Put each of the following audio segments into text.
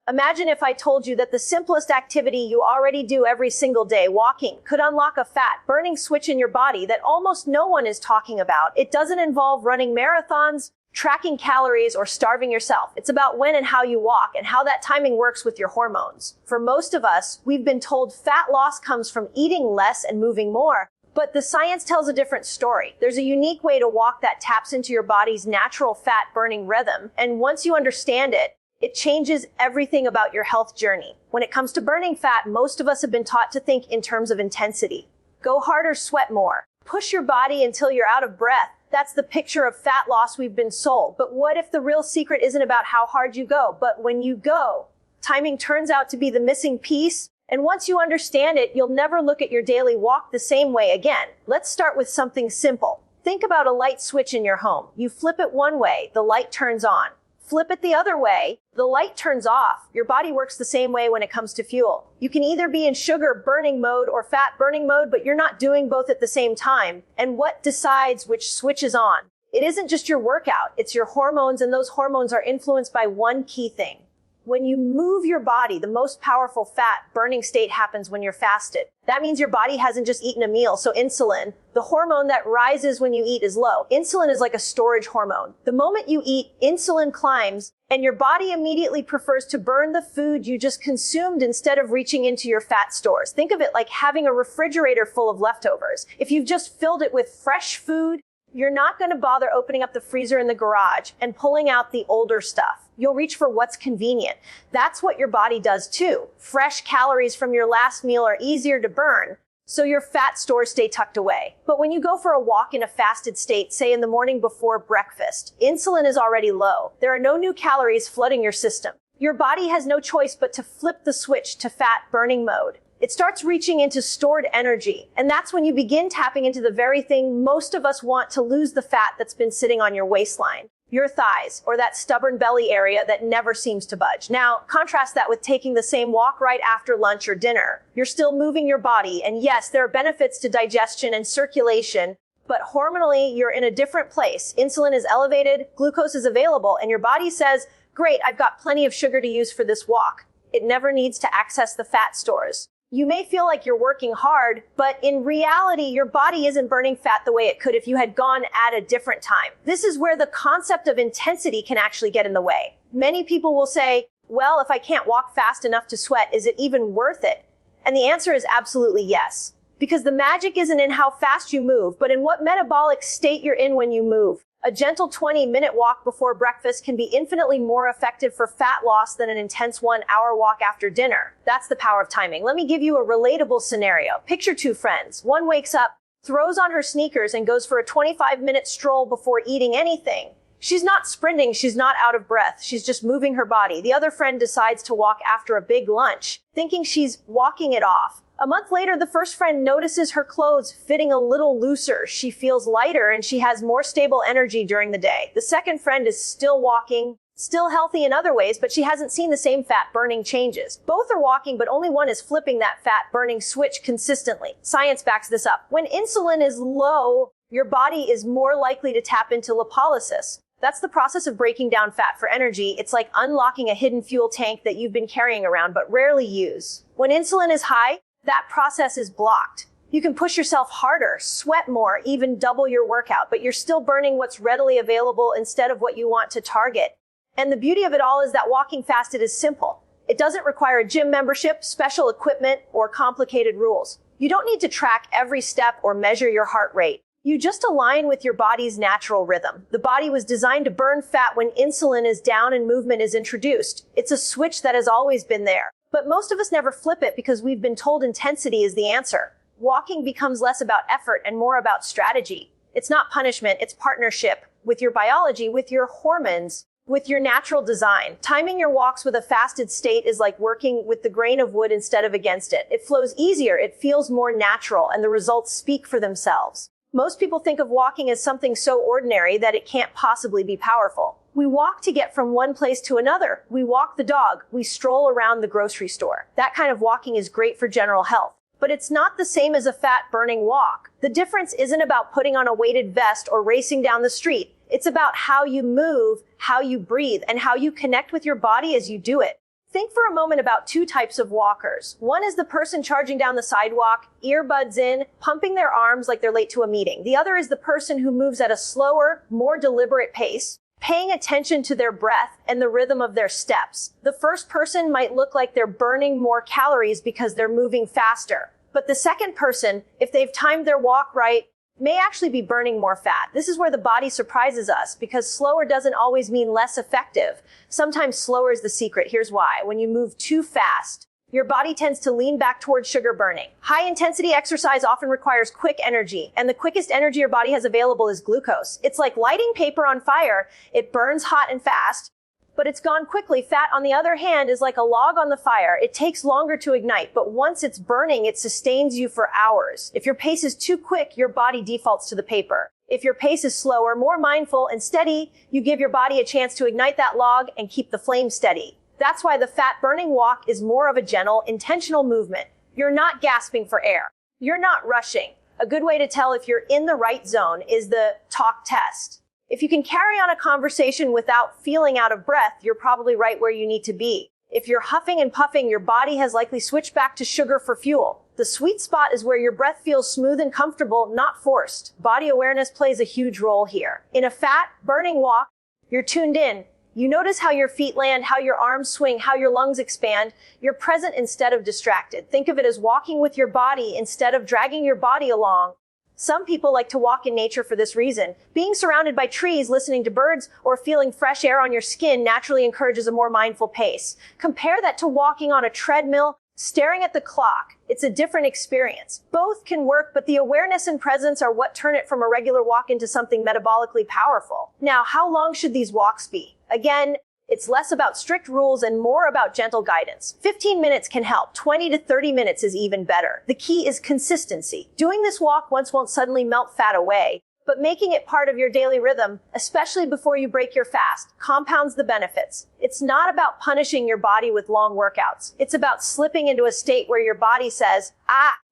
Imagine if I told you that the simplest activity you already do every single day, walking, could unlock a fat-burning switch in your body that almost no one is talking about. It doesn't involve running marathons, tracking calories, or starving yourself. It's about when and how you walk and how that timing works with your hormones. For most of us, we've been told fat loss comes from eating less and moving more. But the science tells a different story. There's a unique way to walk that taps into your body's natural fat-burning rhythm. And once you understand it, it changes everything about your health journey. When it comes to burning fat, most of us have been taught to think in terms of intensity. Go harder, sweat more. Push your body until you're out of breath. That's the picture of fat loss we've been sold. But what if the real secret isn't about how hard you go, but when you go? Timing turns out to be the missing piece. And once you understand it, you'll never look at your daily walk the same way again. Let's start with something simple. Think about a light switch in your home. You flip it one way, the light turns on. Flip it the other way, the light turns off. Your body works the same way when it comes to fuel. You can either be in sugar burning mode or fat burning mode, but you're not doing both at the same time. And what decides which switch is on? It isn't just your workout, it's your hormones, and those hormones are influenced by one key thing. When you move your body, the most powerful fat burning state happens when you're fasted. That means your body hasn't just eaten a meal, so insulin, the hormone that rises when you eat, is low. Insulin is like a storage hormone. The moment you eat, insulin climbs, and your body immediately prefers to burn the food you just consumed instead of reaching into your fat stores. Think of it like having a refrigerator full of leftovers. If you've just filled it with fresh food, you're not going to bother opening up the freezer in the garage and pulling out the older stuff. You'll reach for what's convenient. That's what your body does too. Fresh calories from your last meal are easier to burn, so your fat stores stay tucked away. But when you go for a walk in a fasted state, say in the morning before breakfast, insulin is already low. There are no new calories flooding your system. Your body has no choice but to flip the switch to fat burning mode. It starts reaching into stored energy, and that's when you begin tapping into the very thing most of us want: to lose the fat that's been sitting on your waistline, your thighs, or that stubborn belly area that never seems to budge. Now, contrast that with taking the same walk right after lunch or dinner. You're still moving your body, and yes, there are benefits to digestion and circulation, but hormonally, you're in a different place. Insulin is elevated, glucose is available, and your body says, great, I've got plenty of sugar to use for this walk. It never needs to access the fat stores. You may feel like you're working hard, but in reality, your body isn't burning fat the way it could if you had gone at a different time. This is where the concept of intensity can actually get in the way. Many people will say, well, if I can't walk fast enough to sweat, is it even worth it? And the answer is absolutely yes. Because the magic isn't in how fast you move, but in what metabolic state you're in when you move. A gentle 20-minute walk before breakfast can be infinitely more effective for fat loss than an intense 1-hour walk after dinner. That's the power of timing. Let me give you a relatable scenario. Picture two friends. One wakes up, throws on her sneakers, and goes for a 25-minute stroll before eating anything. She's not sprinting, she's not out of breath, she's just moving her body. The other friend decides to walk after a big lunch, thinking she's walking it off. A month later, the first friend notices her clothes fitting a little looser. She feels lighter and she has more stable energy during the day. The second friend is still walking, still healthy in other ways, but she hasn't seen the same fat-burning changes. Both are walking, but only one is flipping that fat-burning switch consistently. Science backs this up. When insulin is low, your body is more likely to tap into lipolysis. That's the process of breaking down fat for energy. It's like unlocking a hidden fuel tank that you've been carrying around but rarely use. When insulin is high, that process is blocked. You can push yourself harder, sweat more, even double your workout, but you're still burning what's readily available instead of what you want to target. And the beauty of it all is that walking fasted is simple. It doesn't require a gym membership, special equipment, or complicated rules. You don't need to track every step or measure your heart rate. You just align with your body's natural rhythm. The body was designed to burn fat when insulin is down and movement is introduced. It's a switch that has always been there. But most of us never flip it because we've been told intensity is the answer. Walking becomes less about effort and more about strategy. It's not punishment, it's partnership with your biology, with your hormones, with your natural design. Timing your walks with a fasted state is like working with the grain of wood instead of against it. It flows easier, it feels more natural, and the results speak for themselves. Most people think of walking as something so ordinary that it can't possibly be powerful. We walk to get from one place to another. We walk the dog. We stroll around the grocery store. That kind of walking is great for general health. But it's not the same as a fat-burning walk. The difference isn't about putting on a weighted vest or racing down the street. It's about how you move, how you breathe, and how you connect with your body as you do it. Think for a moment about two types of walkers. One is the person charging down the sidewalk, earbuds in, pumping their arms like they're late to a meeting. The other is the person who moves at a slower, more deliberate pace, paying attention to their breath and the rhythm of their steps. The first person might look like they're burning more calories because they're moving faster. But the second person, if they've timed their walk right, may actually be burning more fat. This is where the body surprises us, because slower doesn't always mean less effective. Sometimes slower is the secret. Here's why. When you move too fast, your body tends to lean back towards sugar burning. High intensity exercise often requires quick energy, and the quickest energy your body has available is glucose. It's like lighting paper on fire. It burns hot and fast, but it's gone quickly. Fat, on the other hand, is like a log on the fire. It takes longer to ignite, but once it's burning, it sustains you for hours. If your pace is too quick, your body defaults to the paper. If your pace is slower, more mindful and steady, you give your body a chance to ignite that log and keep the flame steady. That's why the fat-burning walk is more of a gentle, intentional movement. You're not gasping for air. You're not rushing. A good way to tell if you're in the right zone is the talk test. If you can carry on a conversation without feeling out of breath, you're probably right where you need to be. If you're huffing and puffing, your body has likely switched back to sugar for fuel. The sweet spot is where your breath feels smooth and comfortable, not forced. Body awareness plays a huge role here. In a fat-burning walk, you're tuned in. You notice how your feet land, how your arms swing, how your lungs expand. You're present instead of distracted. Think of it as walking with your body instead of dragging your body along. Some people like to walk in nature for this reason. Being surrounded by trees, listening to birds, or feeling fresh air on your skin naturally encourages a more mindful pace. Compare that to walking on a treadmill, staring at the clock. It's a different experience. Both can work, but the awareness and presence are what turn it from a regular walk into something metabolically powerful. Now, how long should these walks be? Again, it's less about strict rules and more about gentle guidance. 15 minutes can help. 20 to 30 minutes is even better. The key is consistency. Doing this walk once won't suddenly melt fat away, but making it part of your daily rhythm, especially before you break your fast, compounds the benefits. It's not about punishing your body with long workouts. It's about slipping into a state where your body says,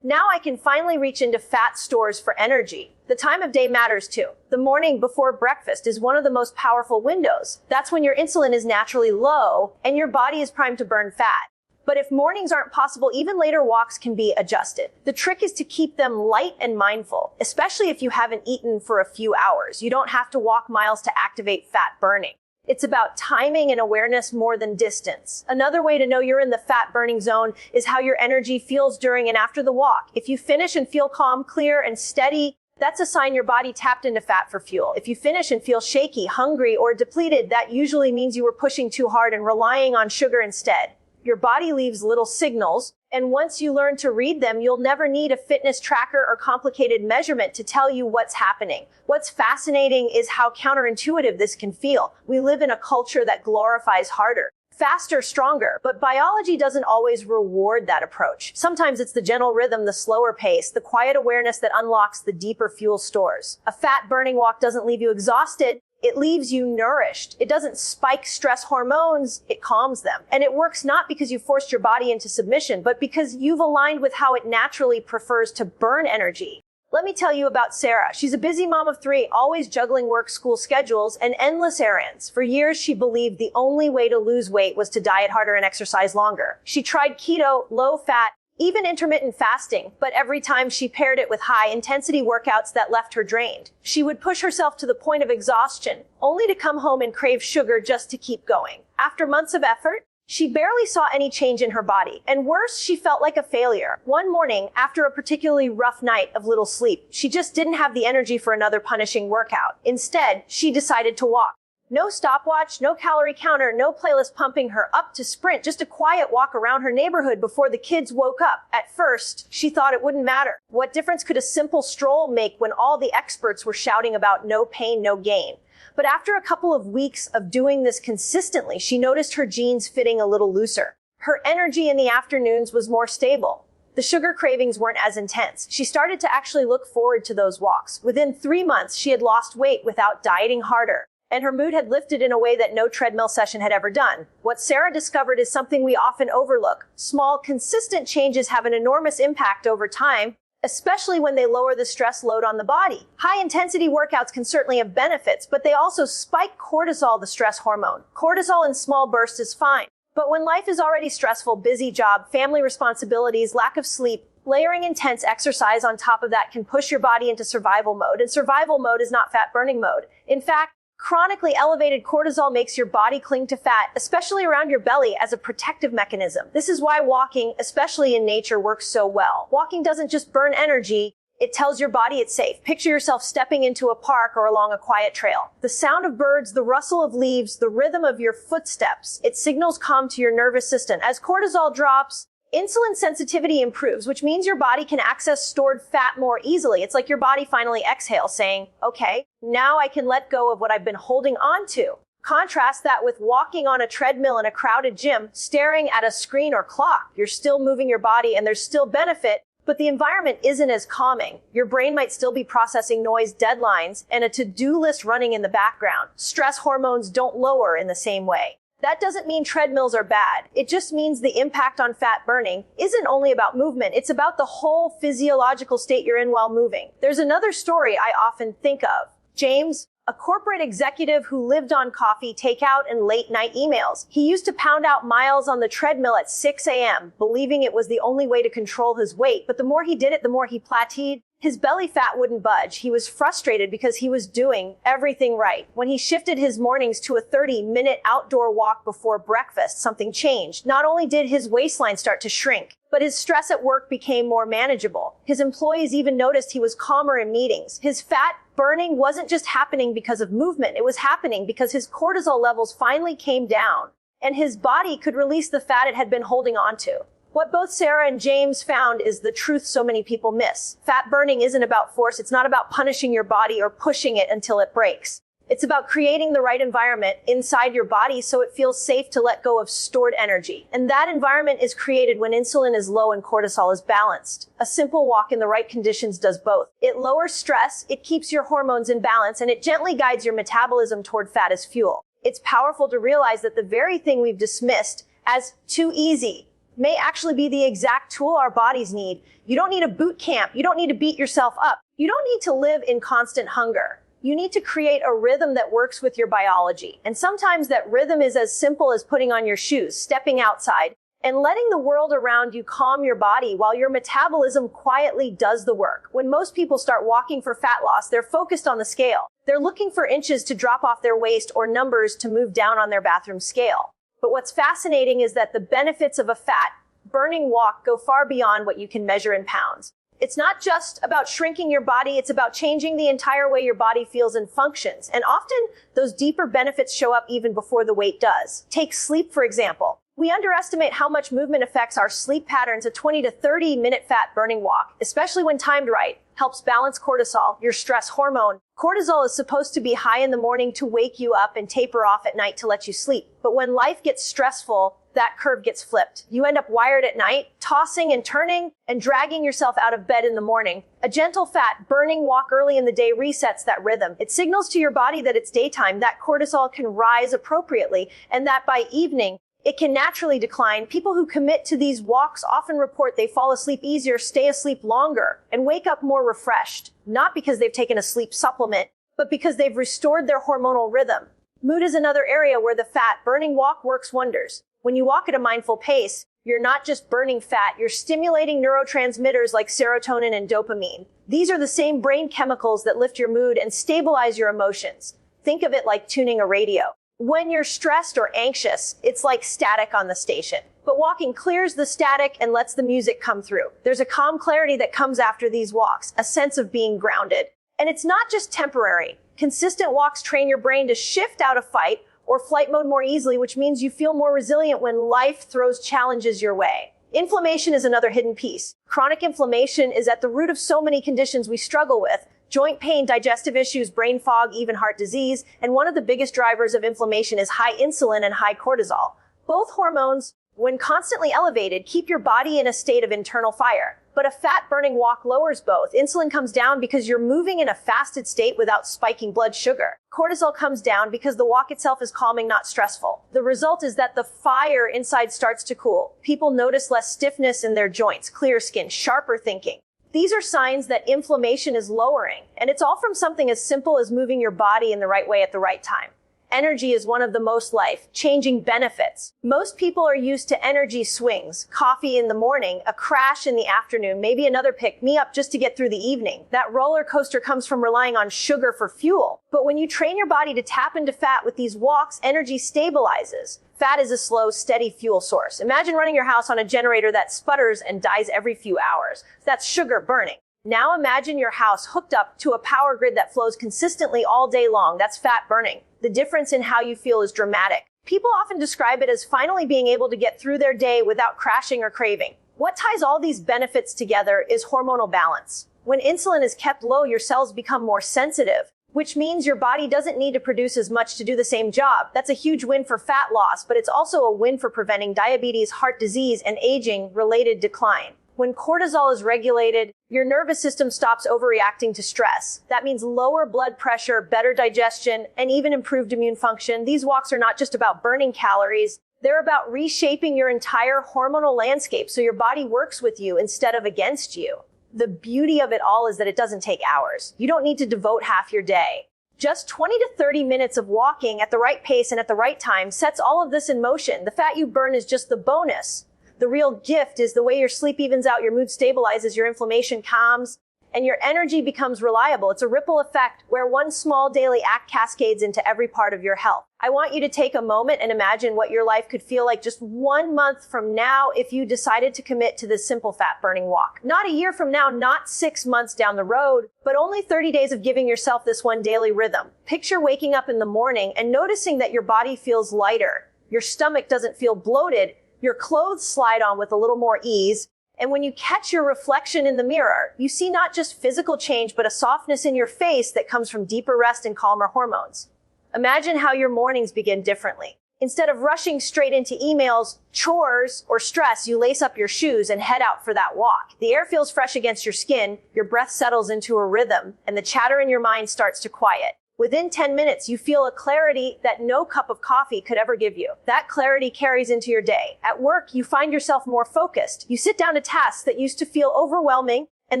now I can finally reach into fat stores for energy. The time of day matters too. The morning before breakfast is one of the most powerful windows. That's when your insulin is naturally low and your body is primed to burn fat. But if mornings aren't possible, even later walks can be adjusted. The trick is to keep them light and mindful, especially if you haven't eaten for a few hours. You don't have to walk miles to activate fat burning. It's about timing and awareness more than distance. Another way to know you're in the fat burning zone is how your energy feels during and after the walk. If you finish and feel calm, clear, and steady, that's a sign your body tapped into fat for fuel. If you finish and feel shaky, hungry, or depleted, that usually means you were pushing too hard and relying on sugar instead. Your body leaves little signals, and once you learn to read them, you'll never need a fitness tracker or complicated measurement to tell you what's happening. What's fascinating is how counterintuitive this can feel. We live in a culture that glorifies harder, faster, stronger, but biology doesn't always reward that approach. Sometimes it's the gentle rhythm, the slower pace, the quiet awareness that unlocks the deeper fuel stores. A fat-burning walk doesn't leave you exhausted. It leaves you nourished. It doesn't spike stress hormones, it calms them. And it works not because you forced your body into submission, but because you've aligned with how it naturally prefers to burn energy. Let me tell you about Sarah. She's a busy mom of 3, always juggling work, school schedules, and endless errands. For years, she believed the only way to lose weight was to diet harder and exercise longer. She tried keto, low fat, even intermittent fasting, but every time she paired it with high-intensity workouts that left her drained. She would push herself to the point of exhaustion, only to come home and crave sugar just to keep going. After months of effort, she barely saw any change in her body, and worse, she felt like a failure. One morning, after a particularly rough night of little sleep, she just didn't have the energy for another punishing workout. Instead, she decided to walk. No stopwatch, no calorie counter, no playlist pumping her up to sprint, just a quiet walk around her neighborhood before the kids woke up. At first, she thought it wouldn't matter. What difference could a simple stroll make when all the experts were shouting about no pain, no gain? But after a couple of weeks of doing this consistently, she noticed her jeans fitting a little looser. Her energy in the afternoons was more stable. The sugar cravings weren't as intense. She started to actually look forward to those walks. Within 3 months, she had lost weight without dieting harder, and her mood had lifted in a way that no treadmill session had ever done. What Sarah discovered is something we often overlook. Small, consistent changes have an enormous impact over time, especially when they lower the stress load on the body. High-intensity workouts can certainly have benefits, but they also spike cortisol, the stress hormone. Cortisol in small bursts is fine, But when life is already stressful, busy job, family responsibilities, lack of sleep, layering intense exercise on top of that can push your body into survival mode. And survival mode is not fat burning mode. In fact, chronically elevated cortisol makes your body cling to fat, especially around your belly, as a protective mechanism. This is why walking, especially in nature, works so well. Walking doesn't just burn energy, it tells your body it's safe. Picture yourself stepping into a park or along a quiet trail. The sound of birds, the rustle of leaves, the rhythm of your footsteps, it signals calm to your nervous system. As cortisol drops, insulin sensitivity improves, which means your body can access stored fat more easily. It's like your body finally exhales, saying, okay, now I can let go of what I've been holding on to. Contrast that with walking on a treadmill in a crowded gym, staring at a screen or clock. You're still moving your body and there's still benefit, but the environment isn't as calming. Your brain might still be processing noise, deadlines, and a to-do list running in the background. Stress hormones don't lower in the same way. That doesn't mean treadmills are bad. It just means the impact on fat burning isn't only about movement. It's about the whole physiological state you're in while moving. There's another story I often think of. James, a corporate executive who lived on coffee, takeout, and late night emails. He used to pound out miles on the treadmill at 6 a.m., believing it was the only way to control his weight. But the more he did it, the more he plateaued. His belly fat wouldn't budge. He was frustrated because he was doing everything right. When he shifted his mornings to a 30-minute outdoor walk before breakfast, something changed. Not only did his waistline start to shrink, but his stress at work became more manageable. His employees even noticed he was calmer in meetings. His fat burning wasn't just happening because of movement. It was happening because his cortisol levels finally came down, and his body could release the fat it had been holding on to. What both Sarah and James found is the truth so many people miss. Fat burning isn't about force. It's not about punishing your body or pushing it until it breaks. It's about creating the right environment inside your body so it feels safe to let go of stored energy. And that environment is created when insulin is low and cortisol is balanced. A simple walk in the right conditions does both. It lowers stress, it keeps your hormones in balance, and it gently guides your metabolism toward fat as fuel. It's powerful to realize that the very thing we've dismissed as too easy may actually be the exact tool our bodies need. You don't need a boot camp. You don't need to beat yourself up. You don't need to live in constant hunger. You need to create a rhythm that works with your biology. And sometimes that rhythm is as simple as putting on your shoes, stepping outside, and letting the world around you calm your body while your metabolism quietly does the work. When most people start walking for fat loss, they're focused on the scale. They're looking for inches to drop off their waist or numbers to move down on their bathroom scale. But what's fascinating is that the benefits of a fat burning walk go far beyond what you can measure in pounds. It's not just about shrinking your body, it's about changing the entire way your body feels and functions. And often, those deeper benefits show up even before the weight does. Take sleep, for example. We underestimate how much movement affects our sleep patterns. A 20 to 30-minute fat burning walk, especially when timed right, helps balance cortisol, your stress hormone. Cortisol is supposed to be high in the morning to wake you up and taper off at night to let you sleep. But when life gets stressful, that curve gets flipped. You end up wired at night, tossing and turning and dragging yourself out of bed in the morning. A gentle fat burning walk early in the day resets that rhythm. It signals to your body that it's daytime, that cortisol can rise appropriately, and that by evening, it can naturally decline. People who commit to these walks often report they fall asleep easier, stay asleep longer, and wake up more refreshed. Not because they've taken a sleep supplement, but because they've restored their hormonal rhythm. Mood is another area where the fat burning walk works wonders. When you walk at a mindful pace, you're not just burning fat, you're stimulating neurotransmitters like serotonin and dopamine. These are the same brain chemicals that lift your mood and stabilize your emotions. Think of it like tuning a radio. When you're stressed or anxious, it's like static on the station. But walking clears the static and lets the music come through. There's a calm clarity that comes after these walks, a sense of being grounded. And it's not just temporary. Consistent walks train your brain to shift out of fight or flight mode more easily, which means you feel more resilient when life throws challenges your way. Inflammation is another hidden piece. Chronic inflammation is at the root of so many conditions we struggle with. Joint pain, digestive issues, brain fog, even heart disease. And one of the biggest drivers of inflammation is high insulin and high cortisol. Both hormones, when constantly elevated, keep your body in a state of internal fire. But a fat-burning walk lowers both. Insulin comes down because you're moving in a fasted state without spiking blood sugar. Cortisol comes down because the walk itself is calming, not stressful. The result is that the fire inside starts to cool. People notice less stiffness in their joints, clear skin, sharper thinking. These are signs that inflammation is lowering, and it's all from something as simple as moving your body in the right way at the right time. Energy is one of the most life-changing benefits. Most people are used to energy swings, coffee in the morning, a crash in the afternoon, maybe another pick-me-up just to get through the evening. That roller coaster comes from relying on sugar for fuel. But when you train your body to tap into fat with these walks, energy stabilizes. Fat is a slow, steady fuel source. Imagine running your house on a generator that sputters and dies every few hours. That's sugar burning. Now imagine your house hooked up to a power grid that flows consistently all day long. That's fat burning. The difference in how you feel is dramatic. People often describe it as finally being able to get through their day without crashing or craving. What ties all these benefits together is hormonal balance. When insulin is kept low, your cells become more sensitive, which means your body doesn't need to produce as much to do the same job. That's a huge win for fat loss, but it's also a win for preventing diabetes, heart disease, and aging-related decline. When cortisol is regulated, your nervous system stops overreacting to stress. That means lower blood pressure, better digestion, and even improved immune function. These walks are not just about burning calories. They're about reshaping your entire hormonal landscape so your body works with you instead of against you. The beauty of it all is that it doesn't take hours. You don't need to devote half your day. Just 20 to 30 minutes of walking at the right pace and at the right time sets all of this in motion. The fat you burn is just the bonus. The real gift is the way your sleep evens out, your mood stabilizes, your inflammation calms, and your energy becomes reliable. It's a ripple effect where one small daily act cascades into every part of your health. I want you to take a moment and imagine what your life could feel like just 1 month from now if you decided to commit to this simple fat-burning walk. Not a year from now, not 6 months down the road, but only 30 days of giving yourself this one daily rhythm. Picture waking up in the morning and noticing that your body feels lighter. Your stomach doesn't feel bloated. Your clothes slide on with a little more ease. And when you catch your reflection in the mirror, you see not just physical change, but a softness in your face that comes from deeper rest and calmer hormones. Imagine how your mornings begin differently. Instead of rushing straight into emails, chores, or stress, you lace up your shoes and head out for that walk. The air feels fresh against your skin, your breath settles into a rhythm, and the chatter in your mind starts to quiet. Within 10 minutes, you feel a clarity that no cup of coffee could ever give you. That clarity carries into your day. At work, you find yourself more focused. You sit down to tasks that used to feel overwhelming, and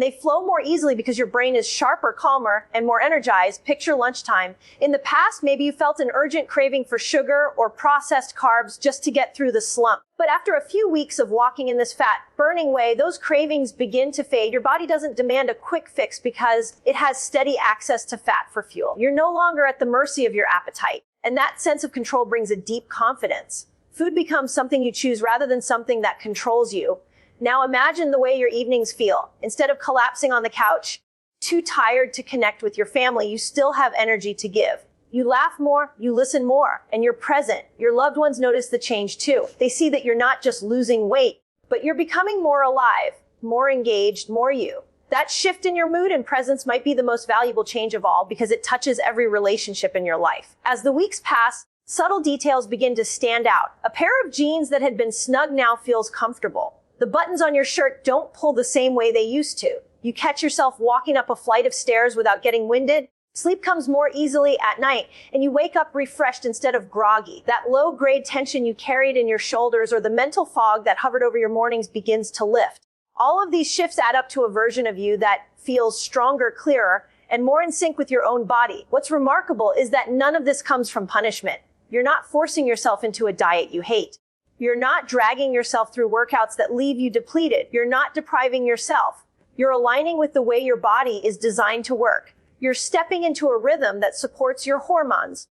they flow more easily because your brain is sharper, calmer, and more energized. Picture lunchtime. In the past, maybe you felt an urgent craving for sugar or processed carbs just to get through the slump. But after a few weeks of walking in this fat-burning way, those cravings begin to fade. Your body doesn't demand a quick fix because it has steady access to fat for fuel. You're no longer at the mercy of your appetite. And that sense of control brings a deep confidence. Food becomes something you choose rather than something that controls you. Now imagine the way your evenings feel. Instead of collapsing on the couch, too tired to connect with your family, you still have energy to give. You laugh more, you listen more, and you're present. Your loved ones notice the change too. They see that you're not just losing weight, but you're becoming more alive, more engaged, more you. That shift in your mood and presence might be the most valuable change of all because it touches every relationship in your life. As the weeks pass, subtle details begin to stand out. A pair of jeans that had been snug now feels comfortable. The buttons on your shirt don't pull the same way they used to. You catch yourself walking up a flight of stairs without getting winded. Sleep comes more easily at night, and you wake up refreshed instead of groggy. That low-grade tension you carried in your shoulders or the mental fog that hovered over your mornings begins to lift. All of these shifts add up to a version of you that feels stronger, clearer, and more in sync with your own body. What's remarkable is that none of this comes from punishment. You're not forcing yourself into a diet you hate. You're not dragging yourself through workouts that leave you depleted. You're not depriving yourself. You're aligning with the way your body is designed to work. You're stepping into a rhythm that supports your hormones,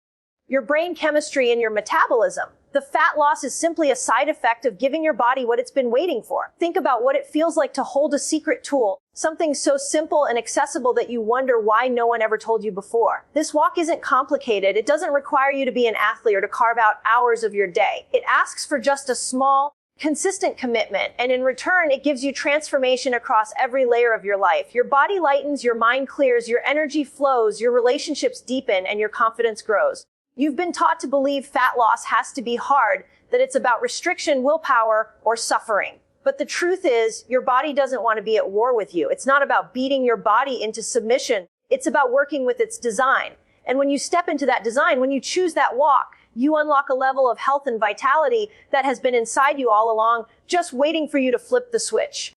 your brain chemistry, and your metabolism. The fat loss is simply a side effect of giving your body what it's been waiting for. Think about what it feels like to hold a secret tool, something so simple and accessible that you wonder why no one ever told you before. This walk isn't complicated. It doesn't require you to be an athlete or to carve out hours of your day. It asks for just a small, consistent commitment, and in return, it gives you transformation across every layer of your life. Your body lightens, your mind clears, your energy flows, your relationships deepen, and your confidence grows. You've been taught to believe fat loss has to be hard, that it's about restriction, willpower, or suffering. But the truth is, your body doesn't want to be at war with you. It's not about beating your body into submission. It's about working with its design. And when you step into that design, when you choose that walk, you unlock a level of health and vitality that has been inside you all along, just waiting for you to flip the switch.